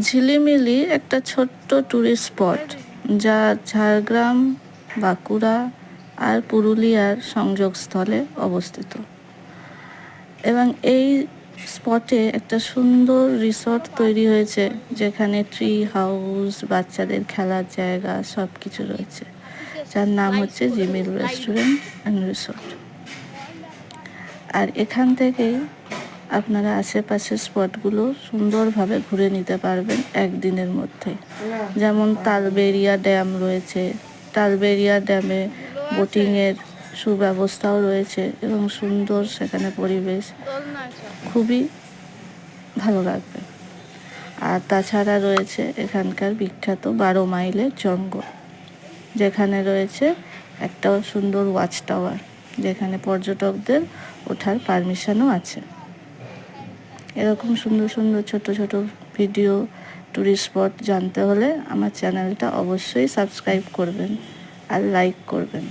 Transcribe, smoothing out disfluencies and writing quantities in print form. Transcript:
ঝিলিমিলি একটা ছোট্ট tourist spot, যা ঝাড়গ্রাম, বাঁকুড়া আর পুরুলিয়ার সংযোগস্থলে অবস্থিত। এবং এই স্পটে একটা সুন্দর রিসর্ট তৈরি হয়েছে, যেখানে ট্রি হাউস, বাচ্চাদের খেলার জায়গা সব কিছু রয়েছে, যার নাম হচ্ছে জিমিল রেস্টুরেন্ট অ্যান্ড রিসর্ট। আর এখান থেকেই আপনারা আশেপাশের স্পটগুলো সুন্দরভাবে ঘুরে নিতে পারবেন একদিনের মধ্যে। যেমন তালবেরিয়া ড্যাম রয়েছে, তালবেরিয়া ড্যামে বোটিংয়ের সুব্যবস্থাও রয়েছে এবং সুন্দর সেখানে পরিবেশ, খুবই ভালো লাগবে। আর তাছাড়া রয়েছে এখানকার বিখ্যাত 12 মাইলের জঙ্গল, যেখানে রয়েছে একটা সুন্দর ওয়াচ টাওয়ার, যেখানে পর্যটকদের ওঠার পারমিশনও আছে। এরকম সুন্দর সুন্দর ছোট ছোট ভিডিও, ট্যুরিস্ট স্পট জানতে হলে আমার চ্যানেলটা অবশ্যই সাবস্ক্রাইব করবেন আর লাইক করবেন।